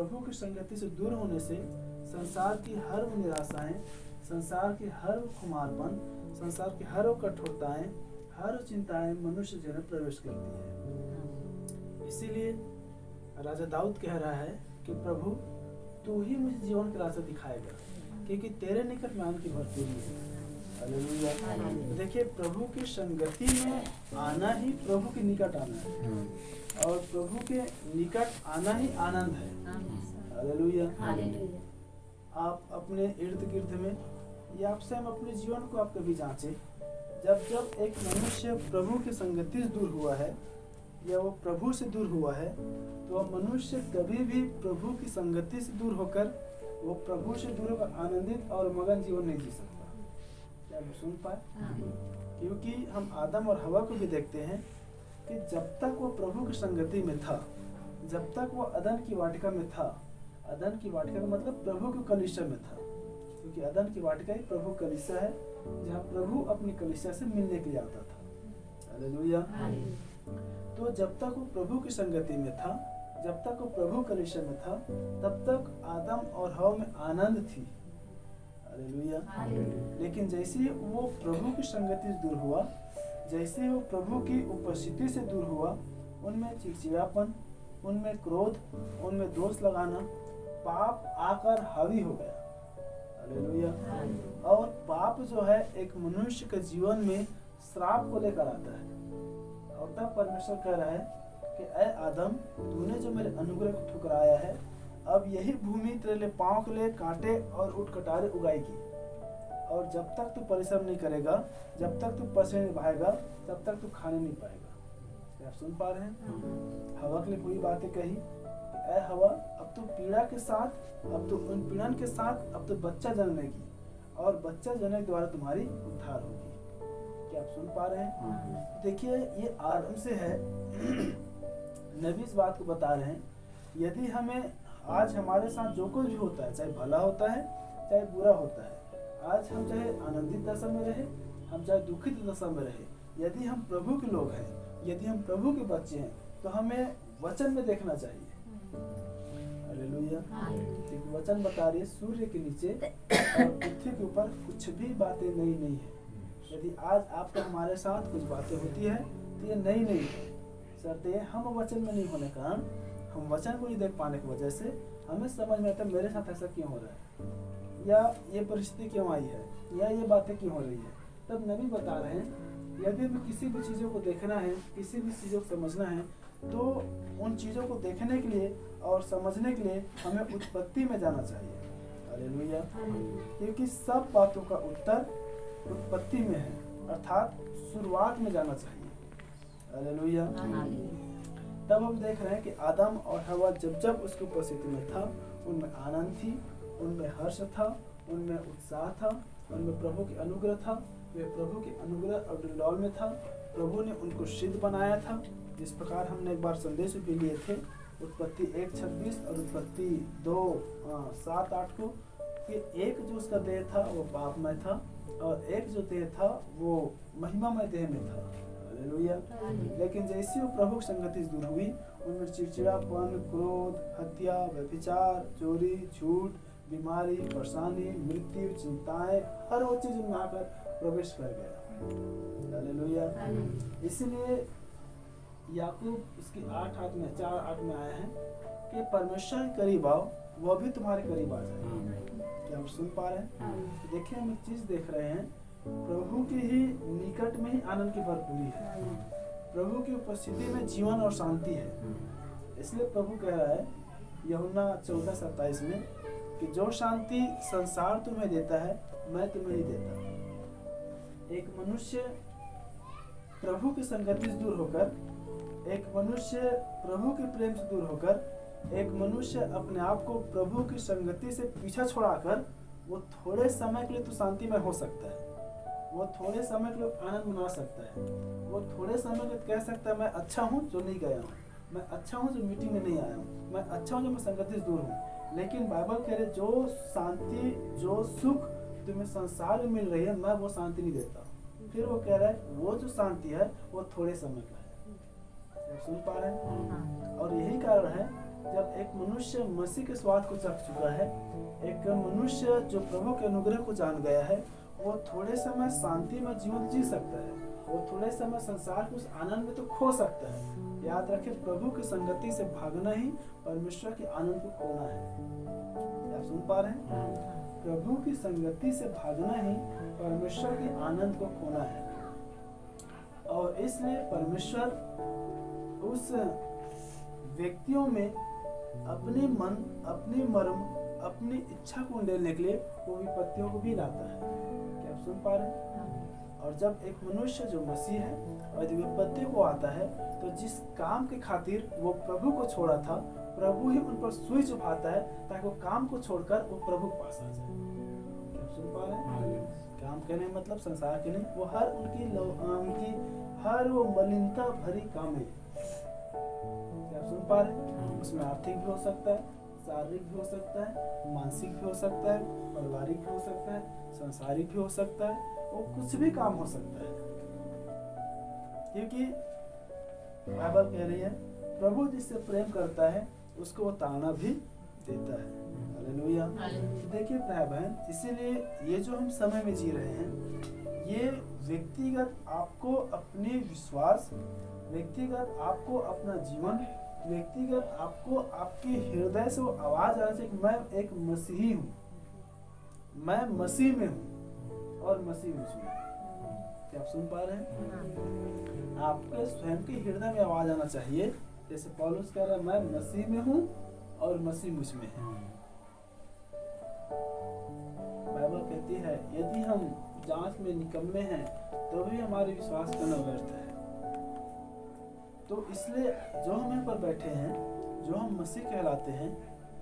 प्रभु की संगति से दूर होने से संसार की हर वो निराशाएं, संसार की हर वो खुमारपन, संसार की हर वो कठोरताएं, हर वो चिंताएं मनुष्य जीवन में प्रवेश करती है। इसीलिए राजा दाऊद कह रहा है कि प्रभु तू ही मुझे जीवन का रास्ता दिखाएगा, क्योंकि तेरे निकट में आनंद की भरपूरी है। हालेलुया। तो देखिए, प्रभु की संगति में आना ही प्रभु के निकट आना है, और प्रभु के निकट आना ही आनंद है। हालेलुया। आप अपने इर्द गिर्द में या आपसे हम अपने जीवन को आप कभी जांचें, जब एक मनुष्य प्रभु की संगति से दूर हुआ है या वो प्रभु से दूर हुआ है, तो वह मनुष्य कभी भी प्रभु की संगति से दूर होकर, वो प्रभु से दूर होकर आनंदित और मगन जीवन नहीं जी सकता। क्या आप सुन पाए? क्योंकि हम आदम और हवा को भी देखते हैं कि जब तक वो प्रभु की संगति में था, जब तक वो अदन की वाटिका में था, अदन की वाटिका का मतलब प्रभु के कलीसिया में था, क्योंकि अदन की वाटिका ही प्रभु कलीसिया है, जहाँ प्रभु अपनी कलीसिया से मिलने के लिए आता था। हालेलुया। तो जब तक वो प्रभु की संगति में था, जब तक वो प्रभु कलीसिया में था, तब तक आदम और हवा में आनंद थी। हालेलुया। लेकिन जैसे ही वो प्रभु की संगति से दूर हुआ, जैसे वो प्रभु की उपस्थिति से दूर हुआ, उनमें चिड़चिड़ापन, उनमें क्रोध, उनमें दोष लगाना, पाप आकर हावी हो गया। हालेलुया। और पाप जो है एक मनुष्य के जीवन में श्राप को लेकर आता है, और तब परमेश्वर कह रहा है कि ऐ आदम, तूने जो मेरे अनुग्रह को ठुकराया है, अब यही भूमि तेरे लिए पांव के लिए कांटे और ऊँट कटारे उगाएगी, और जब तक तू परिश्रम नहीं करेगा, जब तक तू पसीने नहीं बहाएगा, तब तक तू खाने नहीं पाएगा। आप सुन पा रहे हैं? हवा के लिए कोई बातें कही, ऐ हवा, अब तू पीड़ा के साथ, अब तू उन पीड़न के साथ अब तो बच्चा जन्मेगी, और बच्चा जनने के द्वारा तुम्हारी उद्धार होगी। क्या आप सुन पा रहे हैं? देखिए, ये आरंभ से है। नबी इस बात को बता रहे हैं, यदि हमें आज हमारे साथ जो कुछ भी होता है, चाहे भला होता है चाहे बुरा होता है, आज हम चाहे आनंदित दशा में रहे, हम चाहे दुखित दशा में रहे, यदि हम प्रभु के लोग हैं, यदि हम प्रभु के बच्चे हैं, तो हमें वचन में देखना चाहिए। हालेलुया। क्योंकि वचन बता रही है, सूर्य के नीचे और पृथ्वी के ऊपर कुछ भी बातें नई नहीं है। यदि आज आपको हमारे साथ कुछ बातें होती है, तो ये नई नहीं है। शर्ते हम वचन में नहीं होने के कारण, हम वचन को नहीं देख पाने की वजह से हमें समझ में आता है मेरे साथ ऐसा क्यों हो रहा है, या ये परिस्थिति क्यों आई है, या ये बातें क्यों हो रही है। तब नबी बता रहे हैं, यदि भी किसी भी चीज़ों को देखना है, किसी भी चीज़ों को समझना है, तो उन चीज़ों को देखने के लिए और समझने के लिए हमें उत्पत्ति में जाना चाहिए। हालेलुया। क्योंकि सब बातों का उत्तर उत्पत्ति में है, अर्थात शुरुआत में जाना चाहिए। हालेलुया। तब हम देख रहे हैं कि आदम और हवा जब जब उसकी उपस्थिति में था, उनमें आनंद थी, उनमें हर्ष था, उनमें उत्साह था, उनमें प्रभु की अनुग्रह था। वे प्रभु के अनुग्रह और डिलडौल में था। प्रभु ने उनको सिद्ध बनाया था, जिस प्रकार हमने एक बार संदेश भी लिए थे, उत्पत्ति 1:26 और उत्पत्ति 2:7-8 को, कि एक जो उसका देह था वो पापमय था, और एक जो देह था वो महिमामय देह में था। हालेलुया। लेकिन जैसे वो प्रभु की संगति से दूर हुई, उनमें चिड़चिड़ापन, क्रोध, हत्या, व्यभिचार, चोरी, झूठ, बीमारी, परेशानी, मृत्यु, चिंताएं, हर वो चीज उनमें आकर प्रवेश कर गया। हालेलुया। इसलिए याकूब इसकी 4:8 में आया है कि परमेश्वर के करीब आओ, वह भी तुम्हारे करीब आ जाएगा। क्या आप सुन पा रहे हैं? देखिए, हम एक चीज देख रहे हैं, प्रभु के ही निकट में ही आनंद की भरपूरी है, प्रभु की उपस्थिति में जीवन और शांति है। इसलिए प्रभु कह रहा है यूहन्ना 14:27 में कि जो शांति संसार तुम्हें देता है, मैं तुम्हें नहीं देता। एक मनुष्य प्रभु की संगति से दूर होकर, एक मनुष्य प्रभु के प्रेम से दूर होकर, एक मनुष्य अपने आप को प्रभु की संगति से पीछा छोड़ाकर, वो थोड़े समय के लिए तो शांति में हो सकता है, वो थोड़े समय के लिए आनंद मना सकता है, वो थोड़े समय के लिए कह सकता है मैं अच्छा हूँ जो नहीं गया हूँ, मैं अच्छा हूँ जो मीटिंग में नहीं आया हूँ, मैं अच्छा हूँ जो मैं संगति से दूर हूँ। लेकिन बाइबल कह रहे जो शांति, जो सुख तुम्हें संसार में मिल रही है, मैं वो शांति नहीं देता। फिर वो कह रहा है वो जो शांति है वो थोड़े समय का है। सुन पा रहे हैं? और यही कारण है जब एक मनुष्य मसीह के स्वाद को चख चुका है, एक मनुष्य जो प्रभु के अनुग्रह को जान गया है, वो थोड़े समय शांति में जीवन जी सकता है, वो थोड़े समय संसार के उस आनंद में तो खो सकता है। याद रखें, प्रभु की संगति से भागना ही परमेश्वर के आनंद को खोना है। आप सुन पा रहे हैं? प्रभु की संगति से भागना ही परमेश्वर के आनंद को खोना है। और इसलिए परमेश्वर उस व्यक्तियों में अपने मन, अपनी मर्म, अपनी इच्छा को उंडेलने के लिए वो विपत्तियों को भी लाता है। क्या आप सुन पा रहे हैं? और जब एक मनुष्य जो मसीह है और जब विपत्ति को आता है, तो जिस काम के खातिर वो प्रभु को छोड़ा था, प्रभु ही उन पर सुई चुभाता है ताकि वो काम को छोड़कर वो प्रभु के पास आ जाए। क्या आप सुन पा रहे हैं? काम कहने मतलब संसार के नहीं, वो हर उनकी हर वो मलिनता भरी कामें। क्या आप सुन पा रहे हैं? उसमें आर्थिक भी हो सकता है, शारीरिक भी हो सकता है, मानसिक भी हो सकता है, पारिवारिक भी हो सकता है, सांसारिक भी हो सकता है, वो कुछ भी काम हो सकता है। क्योंकि बाइबल कह रही है, प्रभु जिससे प्रेम करता है उसको वो ताना भी देता है। हालेलुया। देखिए भाई बहन, इसीलिए ये जो हम समय में जी रहे हैं, ये व्यक्तिगत आपको अपने विश्वास, व्यक्तिगत आपको अपना जीवन, व्यक्तिगत आपको आपके हृदय से वो आवाज आना चाहिए कि मैं एक मसीही हूँ, मैं मसीह में हूँ और मसीह मुझ में। क्या आप सुन पा रहे हैं? आपके स्वयं के हृदय में आवाज आना चाहिए, जैसे पौलुस कह रहा है, मैं मसीह में हूँ और मसीह मुझ में है। बाइबल कहती है, यदि हम जांच में निकम्मे हैं तो भी हमारे विश्वास करना व्यर्थ है। तो इसलिए जो हम यहाँ पर बैठे हैं, जो हम मसीह कहलाते हैं,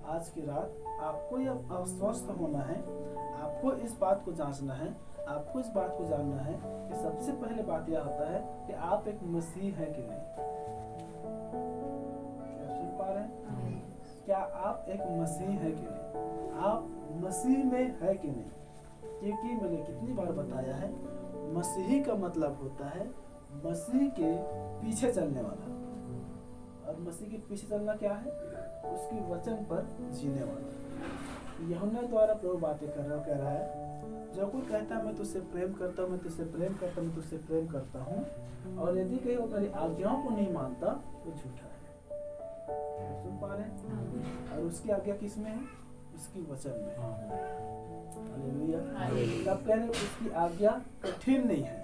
आज की रात आपको यह आश्वस्त होना है, आपको इस बात को जांचना है, आपको इस बात को जानना है कि सबसे पहले बात यह होता है कि आप एक मसीह है कि नहीं। क्या सुन पा रहे हैं? क्या आप एक मसीह है कि नहीं? आप मसीह में है कि नहीं? क्योंकि मैंने कितनी बार बताया है, मसीही का मतलब होता है मसीह के पीछे चलने वाला। और मसीह के पीछे चलना क्या है? उसकी वचन पर जीने वाला। यूहन्ना द्वारा प्रभु बातें कर रहा कह रहा है, जो कोई कहता है मैं तुझसे प्रेम करता हूँ, मैं तुझसे प्रेम करता हूँ, मैं तुझसे प्रेम करता हूँ, और यदि कहीं वो मेरी आज्ञाओं को नहीं मानता तो झूठा है। सुन पा रहे हैं? और उसकी आज्ञा किस में है? उसकी वचन में। हालेलुया। तब कह रहे उसकी आज्ञा कठिन नहीं है।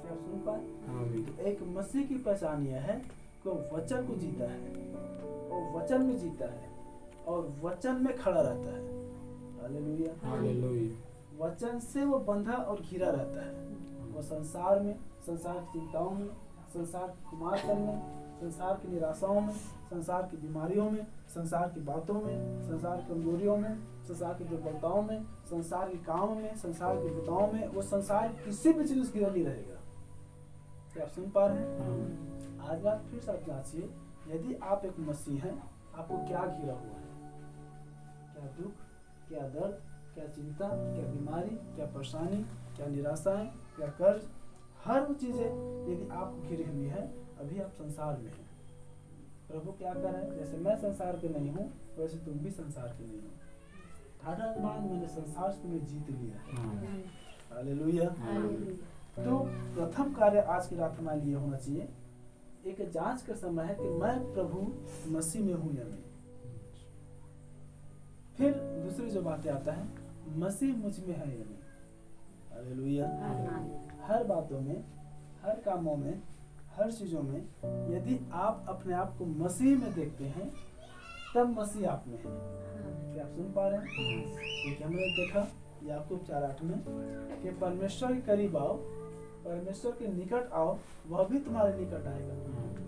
क्या सुन पाए? तो एक मसीह की पहचान यह है कि वो वचन को जीता है, वो वचन में जीता है और वचन में खड़ा रहता है। हालेलुया। हालेलुया। वचन से वो बंधा और घिरा रहता है। वो संसार में, संसार की चिंताओं में, संसार के कुमारपन में, संसार की निराशाओं में, संसार की बीमारियों में, संसार की बातों में, संसार की कमजोरियों में, संसार की दुर्बलताओं में, संसार के काम में, संसार की विधाओं में, वो संसार किसी भी चीज घिरा नहीं रहेगा। क्या आप सुन पा रहे हैं? आज बात फिर से आप जांचिए, यदि आप एक मसीह हैं, आपको क्या घिरा हुआ है? क्या दुख, क्या दर्द, क्या चिंता, क्या बीमारी, क्या परेशानी, क्या निराशाएं, क्या कर्ज, हर वो चीजें यदि आपको घिरी हुई है, अभी आप संसार में हैं। प्रभु क्या कर रहे हैं? जैसे मैं संसार के नहीं हूँ, वैसे तुम भी संसार के नहीं हो। ठाठा बाद मैंने संसार से तुम्हें जीत लिया है। हालेलुया। तो प्रथम कार्य आज की रात हमारे लिए होना चाहिए, एक जांच का समय है कि मैं प्रभु मसीह में हूँ या नहीं। फिर दूसरी जो बातें आता है, मसीह मुझ में है या नहीं। हालेलुया। हर बातों में, हर कामों में, हर चीजों में यदि आप अपने आप को मसीह में देखते हैं, तब मसीह आप में है। क्या आप सुन पा रहे हैं? क्योंकि हमने देखा याकूब 4:8 में कि परमेश्वर के करीब आओ, परमेश्वर के निकट आओ, वह भी तुम्हारे निकट आएगा।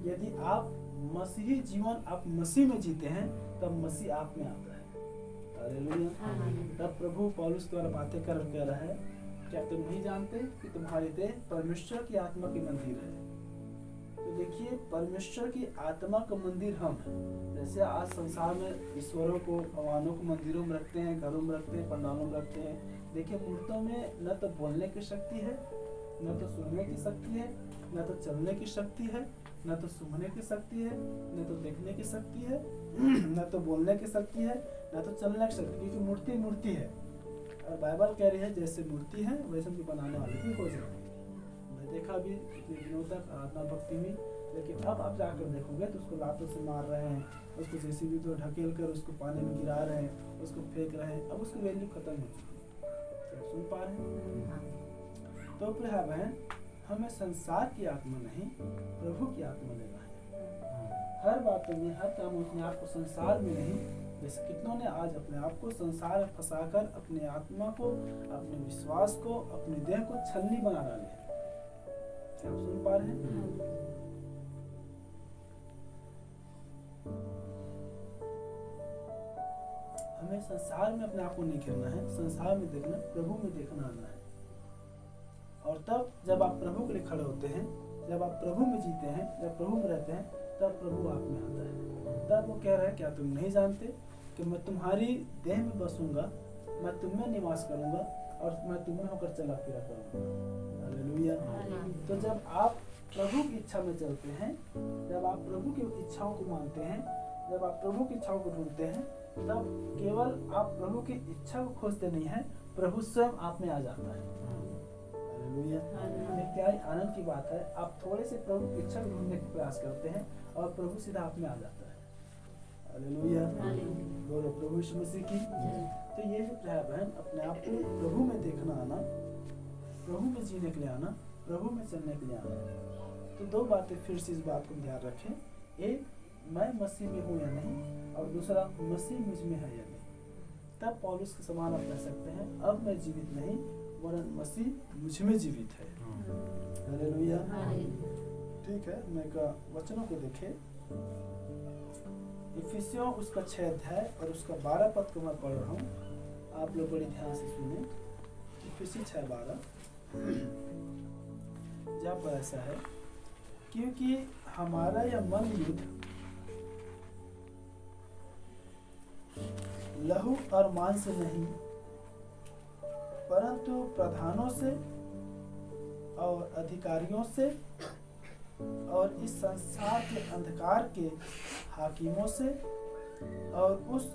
यदि आप मसीही जीवन आप मसीह में जीते हैं, तब मसीह आप में आता है। हालेलुया। तब प्रभु पौलुस द्वारा बातें कर कह रहा है, क्या तुम नहीं जानते कि तुम्हारे देह परमेश्वर की आत्मा की मंदिर है? तो देखिए, परमेश्वर की आत्मा का मंदिर हम हैं। जैसे आज संसार में ईश्वरों को, भगवानों को मंदिरों में रखते हैं, घरों में रखते हैं, पंडालों में रखते हैं। देखिए, मूर्तों में न तो बोलने की शक्ति है, न तो सुनने की शक्ति है, न तो चलने की शक्ति है, न तो सूंघने की शक्ति है, न तो देखने की शक्ति है, न तो बोलने की शक्ति है, न तो चलने की शक्ति, क्योंकि मूर्ति मूर्ति है। और बाइबल कह रही है जैसे मूर्ति है वैसे उनकी बनाने वाले भी हो जाएंगे। मैं देखा भी इतने दिनों तक आत्मा भक्ति में, लेकिन अब आप जाकर देखोगे तो उसको लातों से मार रहे हैं, उसको जेसीबी तो ढकेल कर उसको पानी में गिरा रहे हैं, उसको फेंक रहे हैं, अब उसकी वैल्यू खत्म हो चुकी है। क्या सुन पा रहे हैं? तो प्रिय बहन, हमें संसार की आत्मा नहीं, प्रभु की आत्मा लेना है। हर बातों में, हर काम में अपने आप को संसार में नहीं, जैसे कितनों ने आज अपने आप को संसार में फंसाकर अपने आत्मा को, अपने विश्वास को, अपने देह को छलनी बना डाले हैं। क्या आप सुन पा रहे हैं? हमें संसार में अपने आप को नहीं खेलना है, संसार में देखना, प्रभु में देखना आना है। और तब जब आप प्रभु के लिए खड़े होते हैं, जब आप प्रभु में जीते हैं, जब प्रभु में रहते हैं, तब प्रभु आप में आता है। तब वो कह रहा है, क्या तुम नहीं जानते कि मैं तुम्हारी देह में बसूंगा, मैं तुम में निवास करूंगा और मैं तुम में होकर चला फिरा करूंगा। हालेलुया। तो जब आप प्रभु की इच्छा में चलते हैं, जब आप प्रभु की इच्छाओं को मानते हैं, जब आप प्रभु की इच्छाओं को ढूंढते हैं, तब केवल आप प्रभु की इच्छा को खोजते नहीं हैं, प्रभु स्वयं आप में आ जाता है। हालेलुया। क्या आनंद की बात है, आप थोड़े से प्रभु की इच्छा को ढूंढने का प्रयास करते हैं और प्रभु सीधा आप में आ जाता है। हालेलुया। बोलो प्रभु यीशु मसीह की। तो ये जो प्यार बहन, अपने आप को प्रभु में देखना आना, प्रभु में जीने के लिए आना, प्रभु में चलने के लिए आना। तो दो बातें फिर से इस बात को ध्यान रखें, एक मैं मसीह में हूँ या नहीं, और दूसरा मसीह मुझ में है या नहीं। तब पौलुस के समान आप कह सकते हैं, अब मैं जीवित नहीं वरन मसीह मुझ में जीवित है। हालेलुया। ठीक है, मैं का वचनों को देखें। इफिसियों उसका 6 अध्याय और उसका 12 पद को मैं पढ़ रहा हूँ, आप लोग बड़ी ध्यान से सुने। इफिसी 6:12 जहाँ पर ऐसा है, क्योंकि हमारा यह मन युद्ध लहू और मांस से नहीं, परंतु प्रधानों से और अधिकारियों से और इस संसार के अंधकार के हाकिमों से और उस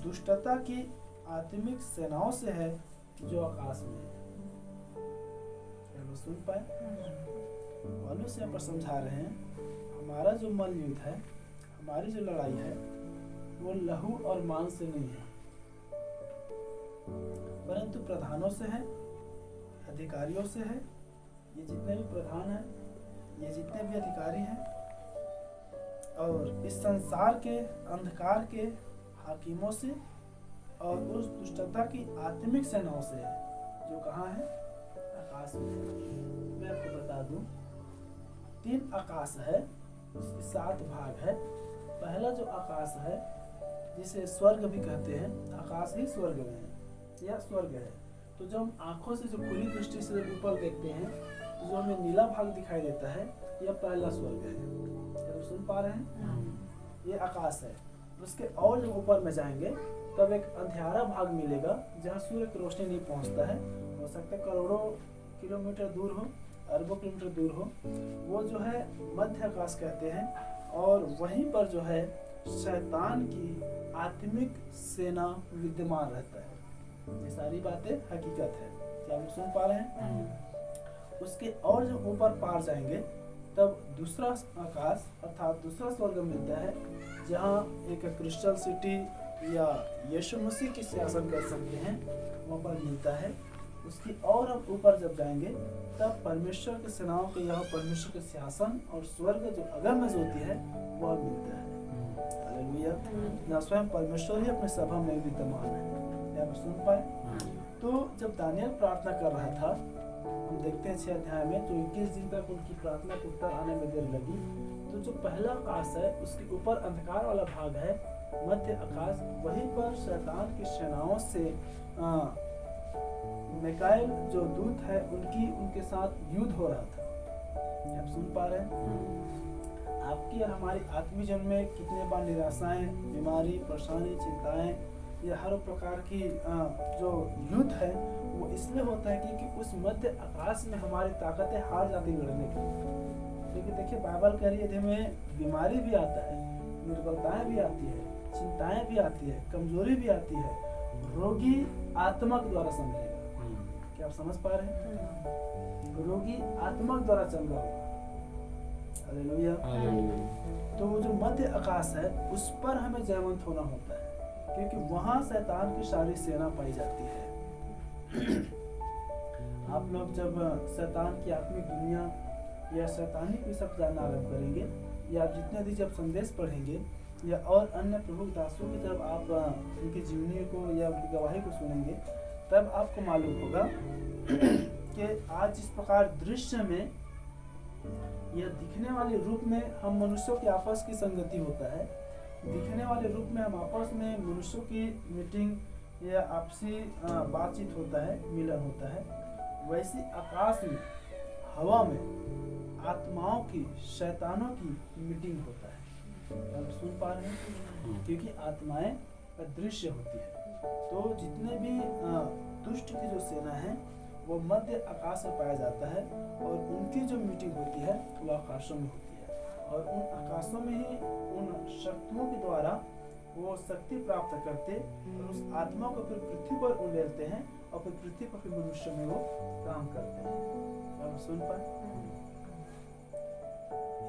दुष्टता की आत्मिक सेनाओं से है जो आकाश में है। सुन पाए? पौलुस यहाँ पर समझा रहे हैं, हमारा जो मल युद्ध है, हमारी जो लड़ाई है, वो लहू और मांस से नहीं है, परंतु प्रधानों से है, अधिकारियों से है। ये जितने भी प्रधान हैं, ये जितने भी अधिकारी हैं, और इस संसार के अंधकार के हाकिमों से और उस दुष्टता की आत्मिक सेनाओं से है जो कहाँ है? आकाश में है। मैं आपको बता दूं, 3 आकाश है, उसके 7 भाग है। पहला जो आकाश है, जिसे स्वर्ग भी कहते हैं, आकाश ही स्वर्ग में है या स्वर्ग है। तो जब हम आंखों से जो खुली दृष्टि से ऊपर देखते हैं, तो जो हमें नीला भाग दिखाई देता है, यह पहला स्वर्ग है। क्या सुन पा रहे हैं? ये आकाश है। उसके और जब ऊपर में जाएंगे, तब एक अंधियारा भाग मिलेगा जहाँ सूर्य की रोशनी नहीं पहुँचता है। हो सकता है करोड़ों किलोमीटर दूर हो, अरबों किलोमीटर दूर हो। वो जो है मध्य आकाश कहते हैं, और वहीं पर जो है शैतान की आत्मिक सेना विद्यमान रहता है। ये सारी बातें हकीकत है। क्या आप सुन पा रहे हैं? उसके और जब ऊपर पार जाएंगे, तब दूसरा आकाश अर्थात दूसरा स्वर्ग मिलता है, जहाँ एक क्रिस्टल सिटी या यीशु मसीह की सियासत कर सकते हैं, वहाँ पर मिलता है। उसकी और हम ऊपर जब जाएंगे, तब परमेश्वर के सेनाओं के यहाँ परमेश्वर के सिंहासन और स्वर्ग जो अगम्य ज्योति है, वह मिलता है। हालेलुया। जहाँ स्वयं परमेश्वर ही अपने सभा में विद्यमान है। क्या आप सुन पाए? तो जब दानियल प्रार्थना कर रहा था, हम देखते हैं 6 अध्याय में, तो 21 दिन तक उनकी प्रार्थना को उत्तर आने में देर लगी। तो जो पहला आकाश है, उसके ऊपर अंधकार वाला भाग है, मध्य आकाश, वहीं पर शैतान की सेनाओं से मिकाएल जो दूत है, उनके साथ युद्ध हो रहा था। आप सुन पा रहे हैं? आपकी और हमारी आत्मीय जन्म में कितने बार निराशाएं, बीमारी, परेशानी, चिंताएं, ये हर प्रकार की जो युद्ध है, वो इसलिए होता है क्योंकि उस मध्य आकाश में हमारी ताकतें हार जाती लड़ने की। क्योंकि देखिए बाइबल कह रही है हमें बीमारी भी आता है, निर्बलताएं भी आती है, चिंताएं भी आती है, कमजोरी भी आती है, रोगी आत्मा के द्वारा समझेगा। क्या आप समझ पा रहे हैं? रोगी आत्मा के द्वारा चल रहा होगा। हालेलुया। तो वो जो मध्य आकाश है उस पर हमें जयवंत होना होता है, क्योंकि वहां शैतान की सारी सेना पाई जाती है। आप लोग जब शैतान की आत्मिक दुनिया या शैतानी के सब जानना आरंभ करेंगे, या आप जितने भी जब संदेश पढ़ेंगे या और अन्य प्रभु दासों की जब आप उनकी जीवनी को या उनकी गवाही को सुनेंगे, तब आपको मालूम होगा कि आज जिस प्रकार दृश्य में या दिखने वाले रूप में हम मनुष्यों की आपस की संगति होता है, दिखने वाले रूप में हम आपस में मनुष्यों की मीटिंग या आपसी बातचीत होता है, मिलन होता है, वैसे आकाश में, हवा में आत्माओं की, शैतानों की मीटिंग होता है। आप सुन पा रहे हैं? क्योंकि आत्माएं अदृश्य होती है। तो जितने भी दुष्ट की जो सेना है वो मध्य आकाश में पाया जाता है, और उनकी जो मीटिंग होती है वो आकाशों में होती है, और उन आकाशों में ही उन शक्तियों के द्वारा वो शक्ति प्राप्त करते और उस आत्मा को फिर पृथ्वी पर उड़ेलते हैं, और फिर पृथ्वी पर फिर मनुष्य में वो काम करते हैं। आप सुन पाए?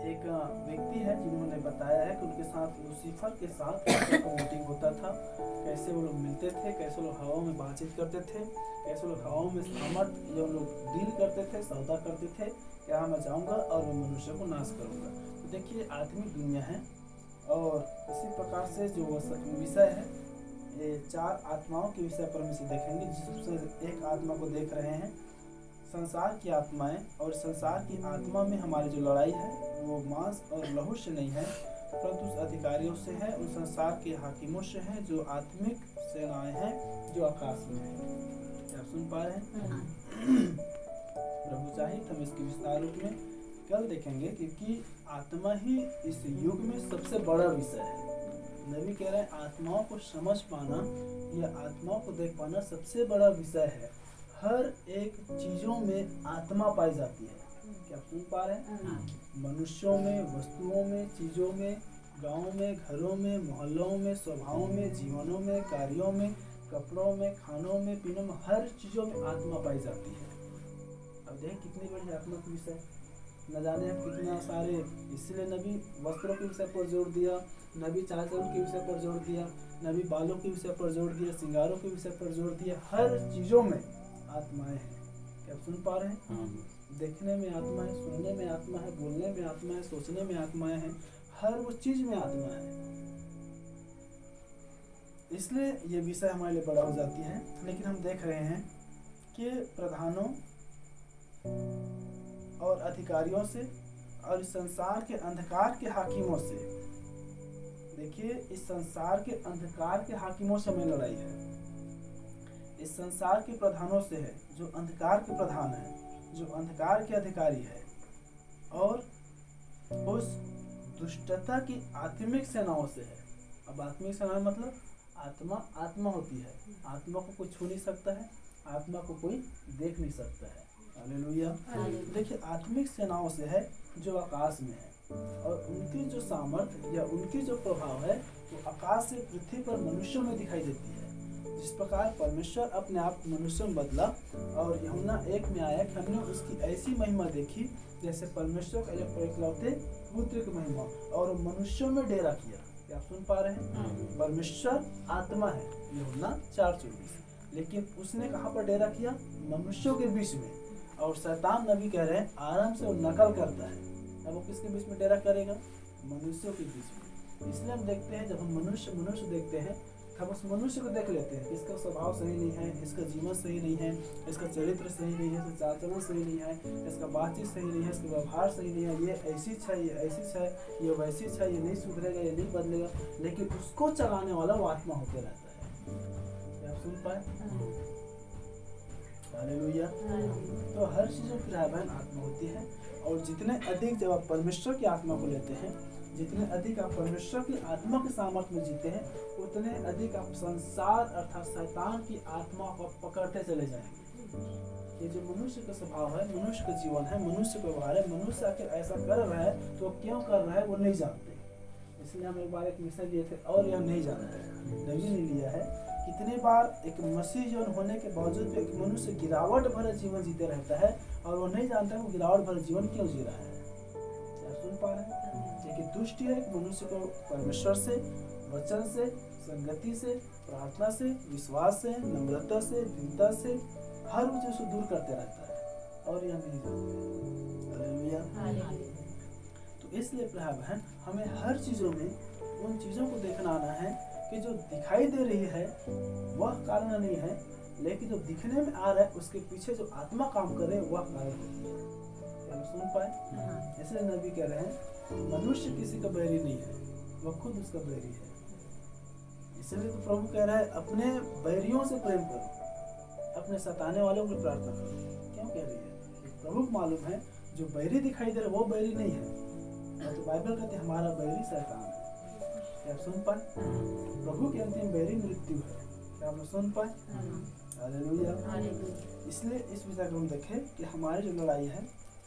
एक व्यक्ति है जिन्होंने बताया है कि उनके साथ लूसीफर के साथ मीटिंग होता था, कैसे वो लोग मिलते थे, कैसे लोग हवा में बातचीत करते थे, कैसे लोग हवा में सामर्थ जो लोग डील करते थे, सौदा करते थे, क्या मैं जाऊंगा और मैं मनुष्य को नाश करूंगा। तो देखिए आत्मिक दुनिया है, और इसी प्रकार से जो विषय है ये 4 आत्माओं के विषय पर हम इसे देखेंगे। जिससे एक आत्मा को देख रहे हैं संसार की आत्माएं, और संसार की आत्मा में हमारी जो लड़ाई है वो मांस और लहू से नहीं है, परंतु उस अधिकारियों से है, उन संसार के हाकिमों से है, जो आत्मिक सेनाएं हैं जो आकाश में है। क्या सुन पा रहे हैं? प्रभु चाहे तो हम इसके विस्तार रूप में कल देखेंगे, क्योंकि आत्मा ही इस युग में सबसे बड़ा विषय है। नबी कह रहे हैं आत्माओं को समझ पाना या आत्माओं को देख पाना सबसे बड़ा विषय है। हर एक चीजों में आत्मा पाई जाती है। क्या आप सुन पा रहे हैं? मनुष्यों में, वस्तुओं में, चीजों में, गांवों में, घरों में, मोहल्लों में, स्वभावों में, जीवनों में, कार्यों में, कपड़ों में, खानों में, पीनों में, हर चीजों में आत्मा पाई जाती है। अब देख कितनी बड़ी आत्मा का विषय, न जाने हम कितना सारे, इसलिए नबी वस्त्रों के विषय पर जोर दिया, नबी चाल चलन के विषय पर जोर दिया, नबी बालों के विषय पर जोर दिया, श्रृंगारों के विषय पर जोर दिया। हर चीजों में आत्माएं हैं। क्या आप सुन पा रहे हैं? देखने में आत्मा है, सुनने में आत्मा है, बोलने में आत्मा है, सोचने में आत्माएं हैं, हर वो चीज में आत्मा है। इसलिए ये विषय हमारे लिए बड़ा हो जाती है। लेकिन हम देख रहे हैं कि प्रधानों और अधिकारियों से और इस संसार के अंधकार के हाकिमों से, देखिए इस संसार के अंधकार के हाकिमों से हमें लड़ाई है। इस संसार के प्रधानों से है, जो अंधकार के प्रधान है, जो अंधकार के अधिकारी है, और उस दुष्टता की आत्मिक सेनाओं से है। अब आत्मिक सेनाएं मतलब आत्मा होती है, आत्मा को कोई छू नहीं सकता है, आत्मा को कोई देख नहीं सकता है। हालेलुया। देखिए आत्मिक सेनाओं से है जो आकाश में है, और उनकी जो सामर्थ्य या उनकी जो प्रभाव है वो आकाश से पृथ्वी पर मनुष्यों में दिखाई देती है। जिस प्रकार परमेश्वर अपने आप मनुष्य में बदला और यूहन्ना 1 में आया कि हमने उसकी ऐसी महिमा देखी जैसे परमेश्वर का इकलौते पुत्र की महिमा, और मनुष्यों में डेरा किया। क्या आप सुन पा रहे हैं? परमेश्वर आत्मा है, यूहन्ना 4:24, लेकिन उसने कहाँ पर डेरा किया? मनुष्यों के बीच में। और शैतान नबी कह रहे हैं आराम से वो नकल करता है। अब वो किसके बीच में डेरा करेगा? मनुष्यों के बीच में। इसलिए हम देखते हैं, जब हम मनुष्य देखते हैं, हम उस मनुष्य को देख लेते हैं, इसका स्वभाव सही नहीं है, इसका जीवन सही नहीं है, इसका चरित्र सही नहीं है, इसका चाल चलन सही नहीं है, इसका बातचीत सही नहीं है, इसका व्यवहार सही नहीं है, ये ऐसी है, ये ऐसी है, ये वैसी है, ये नहीं सुधरेगा, ये नहीं बदलेगा। लेकिन उसको चलाने वाला वो आत्मा होते रहता है। क्या आप सुन पाए? हालेलुया। तो हर चीजों की राहबन आत्मा होती है, और जितने अधिक जब आप परमेश्वर की आत्मा को लेते हैं, जितने अधिक आप परमेश्वर की आत्मा के सामर्थ्य में जीते हैं, उतने अधिक आप संसार अर्थात शैतान की आत्मा को पकड़ते चले जाएंगे। ये जो मनुष्य का स्वभाव है, मनुष्य का जीवन है, मनुष्य का व्यवहार है, मनुष्य आखिर ऐसा कर रहा है तो क्यों कर रहा है वो नहीं जानते। इसलिए हम एक बार एक मिशन लिए थे और यह नहीं जानते, नबी ने लिया है। कितनी बार एक मसीह जीवन होने के बावजूद भी एक मनुष्य गिरावट भरा जीवन जीते रहता है और वो नहीं जानता है वो गिरावट भरा जीवन क्यों जी रहा है। क्या सुन पा रहे हैं? देखिए दुष्ट है एक मनुष्य को परमेश्वर से, वचन से, संगति से, प्रार्थना से, विश्वास से, नम्रता से, दीनता से, हर वो चीज को दूर करते रहता है और यह नहीं जानते। हालेलुया। तो इसलिए भाई बहन हमें हर चीजों में उन चीजों को देखना आना है कि जो दिखाई दे रही है वह कारण नहीं है, लेकिन जो दिखने में आ रहा है उसके पीछे जो आत्मा काम कर रहे हैं वह कारण होती है। क्या सुन पाए? इसलिए नबी कह रहे हैं मनुष्य किसी का बैरी नहीं है, वह खुद उसका बैरी है। इसलिए तो प्रभु कह रहा है अपने बैरियों से प्रेम करो, अपने सताने वालों की प्रार्थना करो। क्यों कह रही है? प्रभु को मालूम है जो बैरी दिखाई दे रहा है वो बैरी नहीं है। तो बाइबल कहते हैं हमारा बैरी शैतान है। क्या आप सुन पाए? प्रभु के अंतिम बैरी मृत्यु है। क्या आप सुन पाए? हालेलुया। इसलिए इस विषय को हम देखें कि हमारी जो लड़ाई है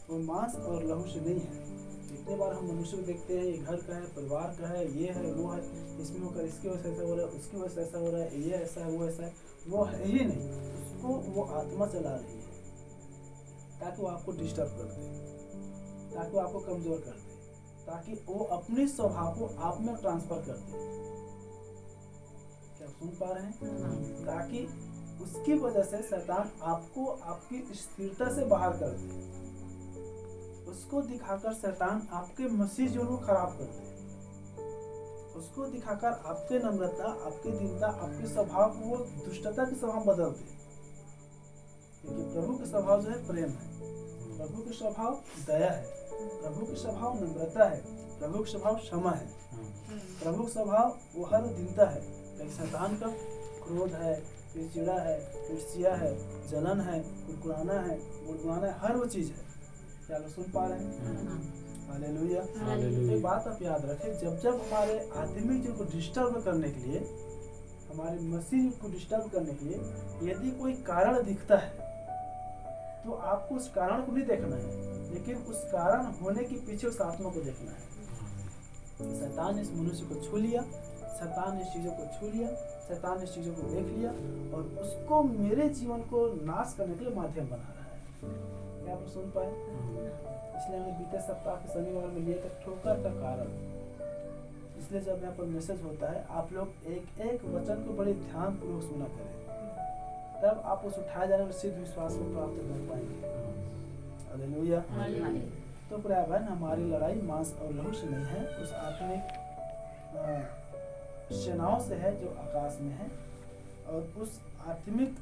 वो मांस और लहू से नहीं है। कितने बार हम मनुष्य को देखते हैं, ये घर का है, परिवार का है, ये है, वो है, इसमें होकर इसकी वजह से ऐसा हो रहा है, उसकी वजह से ऐसा हो रहा है, ये ऐसा है, वो ऐसा है, वो है ही नहीं। उसको वो आत्मा चला रही है ताकि वो आपको डिस्टर्ब कर दे, ताकि वो आपको कमजोर कर दे, ताकि वो अपने स्वभाव को आप में ट्रांसफर कर दे। क्या सुन पा रहे हैं? ताकि उसकी वजह से शैतान आपको आपकी स्थिरता से बाहर कर दे, उसको दिखाकर शैतान आपके मसीह जीवन को खराब कर दे, उसको दिखाकर आपके नम्रता, आपकी दीनता, आपके स्वभाव को वो दुष्टता के स्वभाव बदल दे। क्योंकि प्रभु का स्वभाव जो है प्रेम है, प्रभु का स्वभाव दया है, प्रभु का स्वभाव नम्रता है, प्रभु का स्वभाव क्षमा है, प्रभु का स्वभाव वो हर दीनता है। लेकिन शैतान का क्रोध है, चिड़ा है, ईर्ष्या है, जलन है, कुरकुराना है, गुड़गुड़ाना है, हर वो चीज है। क्या लोग सुन पा रहे हैं? हालेलुया। एक बात आप याद रखें, जब जब हमारे आत्मिक जीवन को डिस्टर्ब करने के लिए, हमारे मसीह को डिस्टर्ब करने के लिए यदि कोई कारण दिखता है तो आपको उस कारण को नहीं देखना है, लेकिन उस कारण होने के पीछे उस आत्मा को देखना है। शैतान इस मनुष्य को छू लिया, शैतान इस चीजों को छू लिया, शैतान इस चीजों को देख लिया और उसको मेरे जीवन को नाश करने के लिए माध्यम बना रहा है। क्या आप सुन पाए? इसलिए हमने बीते सप्ताह के शनिवार में लिया था ठोकर का कारण। इसलिए जब यहाँ पर मैसेज होता है आप लोग एक एक वचन को बड़े ध्यान पूर्वक सुना करें, तब आप उस उठाए जाने वाले सिद्ध विश्वास को प्राप्त कर पाएंगे। हालेलुया। तो प्रिय बहन हमारी लड़ाई मांस और लहू से नहीं है, उस आत्मिक सेनाओं से है जो आकाश में है, और उस आत्मिक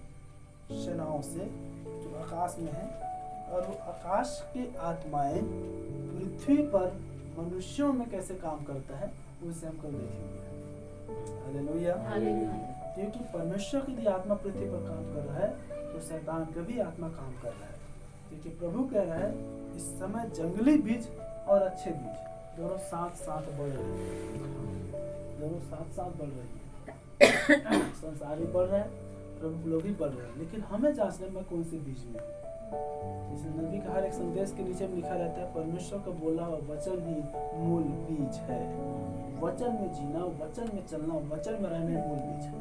सेनाओं से जो आकाश में है, और वो आकाश की आत्माएं पृथ्वी पर मनुष्यों में कैसे काम करता है उसे हम कल देखेंगे। हालेलुया। क्योंकि परमेश्वर की यदि आत्मा पृथ्वी पर काम कर रहा है तो शैतान का भी आत्मा काम कर रहा है। क्योंकि प्रभु कह रहा है इस समय जंगली बीज और अच्छे बीज दोनों साथ साथ बढ़ रहे हैं, दोनों साथ साथ बढ़ रही है। संसारी बढ़ रहा है, प्रभु लोग भी बढ़ रहे हैं, लेकिन हमें जांचने में कौन से बीज में। जैसे नबी का हर एक संदेश के नीचे में लिखा रहता है परमेश्वर का बोला हुआ वचन ही मूल बीज है। वचन में जीना, वचन में चलना, वचन में रहना मूल बीज है,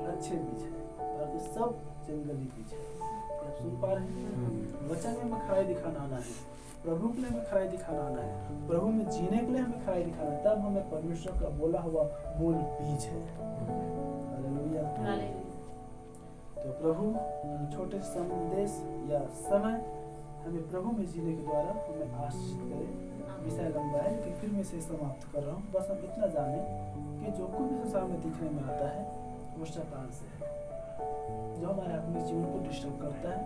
अच्छे बीज है, बाकी सब जंगली बीज है। आप सुन पा रहे हैं? वचन में हमें खराई दिखाना आना है, प्रभु के लिए हमें खराई दिखाना आना है, प्रभु में जीने के लिए हमें खराई दिखाना है, तब हमें परमेश्वर का बोला हुआ मूल बीज है। हालेलुया। तो प्रभु छोटे संदेश या समय हमें प्रभु में जीने के द्वारा हमें आशीषित करे। विषय लंबा है लेकिन फिर मैं इसे समाप्त कर रहा हूँ। बस हम इतना जाने कि जो कुछ भी संसार में दिखने में आता है वो शैतान से है, जो हमारे आत्मिक जीवन को डिस्टर्ब करता है,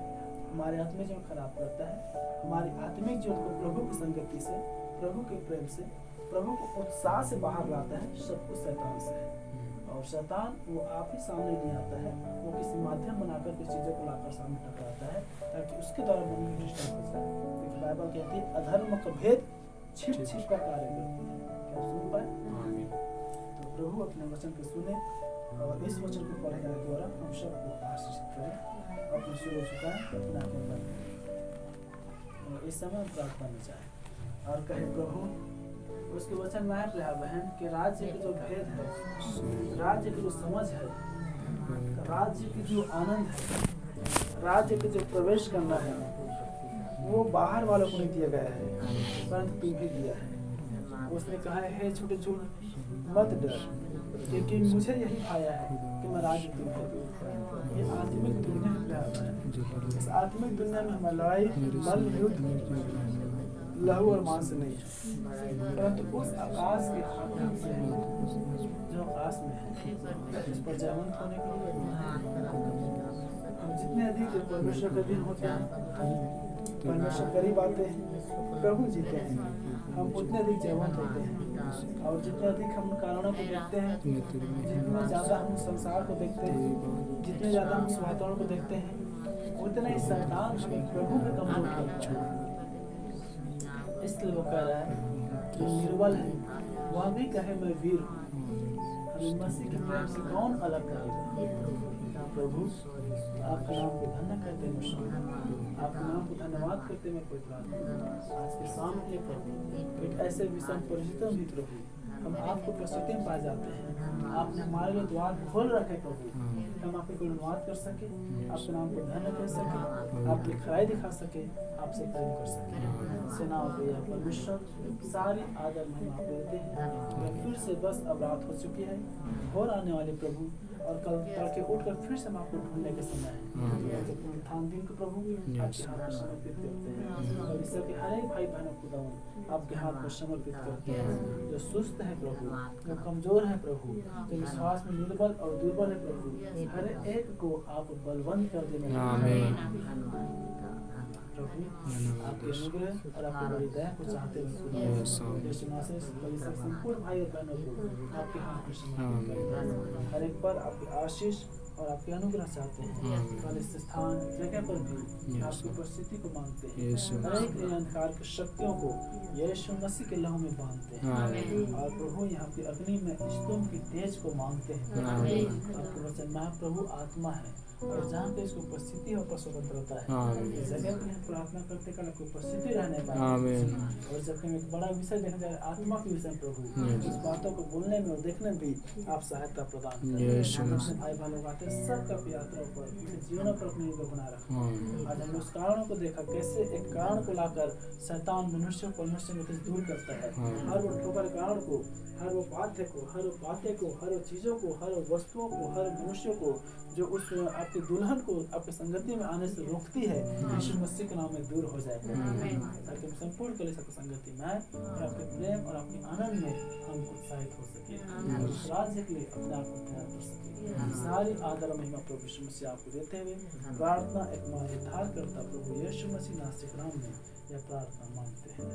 हमारे आत्मिक जीवन खराब करता है, हमारे आत्मिक जीवन को प्रभु की संगति से, प्रभु के प्रेम से, प्रभु को उत्साह से बाहर लाता है, सब कुछ शैतान से है। और शैतान वो आप ही सामने नहीं आता है, वो किसी माध्यम बनाकर किसी चीजों को लाकर सामने टकराता है ताकि उसके द्वारा मन में डिस्टर्ब हो जाए। क्योंकि बाइबल कहती है अधर्म का भेद छिप छिप का कार्य करती है। क्या सुन पाए? तो प्रभु अपने वचन को सुने और इस वचन को पढ़ने के द्वारा हम सबको आशीषित करें। अपने सिर झुकाएं, अपना आंखें बंद करें और इस समय प्रार्थना में जाए और कहे प्रभु उसके वचन में है बहन कि राज्य के जो भेद है, राज्य की जो समझ है, राज्य की जो आनंद है, राज्य के जो प्रवेश करना है वो बाहर वालों को नहीं दिया गया है परंतु तुम्हें दिया है। उसने कहा है हे छोटे छोटे मत डर, क्योंकि मुझे यही पाया है कि मैं राज्य तुम्हें दूँ। ये आत्मिक दुनिया में प्यार है। इस आत्मिक दुनिया में हमारी लड़ाई बल युद्ध लहू और मांस नहीं है, परंतु उस आकाश के हाकिम से है जो आकाश में है। इस पर जयवंत होने के लिए हम जितने अधिक परमेश्वर के दिन होते हैं, परमेश्वर करीब आते हैं, प्रभु जीते हैं, हम उतने अधिक जयवंत होते हैं। और जितने अधिक हम कारणों को देखते हैं, जितने ज़्यादा हम संसार को देखते हैं, जितने ज़्यादा हम इस वातावरण को देखते हैं, उतने ही शैतान हमें प्रभु में कमजोर करता है। इसलिए वो कह रहा है जो निर्बल है वह भी कहे मैं वीर हूँ। हमें मसीह के प्रेम से कौन अलग करेगा। प्रभु आपके नाम को धन्य करते हैं, आपके नाम को धन्यवाद करते मैं कोई आज के सामने प्रभु एक ऐसे विषम परिस्थितियों भी प्रभु हम आपको परिस्थिति में पाए जाते हैं। आपने हमारे लिए द्वार खोल रखे प्रभु, हम आपको गुणवाद कर सके, आपके नाम को धन्य कर सके, आपकी खराई दिखा सके, आपसे प्रेम कर सके। सेनाओं के यह परमेश्वर सारी आदर महिमा आपको देते हैं। फिर से बस अब रात हो चुकी है और आने वाले प्रभु और कल तड़के उठकर फिर से हम आपको ढूंढने के समय है। पुनरुत्थान दिन को प्रभु आपके हाथ में समर्पित करते हैं और ईश्वर के हर एक भाई बहनों को आपके हाथ में समर्पित करते हैं। जो सुस्त है प्रभु, जो कमजोर है प्रभु, जो विश्वास में निर्बल और दुर्बल है प्रभु, हर एक को आप बलवंत कर देना प्रभु। आपके अनुग्रह और आपकी बड़ी दया को चाहते हुए संपूर्ण भाई और बहनों को आपके हाथ में समर्पित करते हैं। हर एक पर आपकी आशीष और आपके अनुग्रह चाहते हैं। कल इस स्थान जगह पर भी आपकी उपस्थिति को मांगते हैं। हर एक अंधकार की शक्तियों को यीशु मसीह के लहू में बांधते हैं और प्रभु यहाँ की अग्नि में स्तंभ की तेज को मांगते हैं। आपके वचन महाप्रभु आत्मा है और जहाँ पे इसकी उपस्थिति और स्वतंत्रता है, इस जगह पर हम प्रार्थना करते कल आपकी उपस्थिति रहने पाए। और जब हम एक बड़ा विषय देखा जाए आत्मा के विषय प्रभु, इस बातों को बोलने में और देखने में भी आप सहायता प्रदान करें। भाई बहनों आते सबका यात्रा पर जीवन पर अपने बना रखा। आज हमने उस कारणों को देखा कैसे एक कारण को लाकर शैतान मनुष्य को परमेश्वर में दूर करता है। हर वो ठोकर कारण को, हर वो बाध्य को, हर वो बातें को, हर वो चीजों को, हर वो वस्तुओं को, हर मनुष्य को जो उस आपके दुल्हन को आपके संगति में आने से रोकती है, यीशु मसीह के नाम में दूर हो जाएगा। ताकि हम संपूर्ण कलीसिया की संगति में और आपके प्रेम और आपके आनंद में हम उत्साहित हो सके और उस राज्य के लिए अपने आप को तैयार कर सके। सारी आदर महिमा प्रभु यीशु मसीह आपको देते हुए प्रार्थना एक हमारे उद्धार करता प्रभु यीशु मसीह नासरी के नाम में यह प्रार्थना मांगते हैं।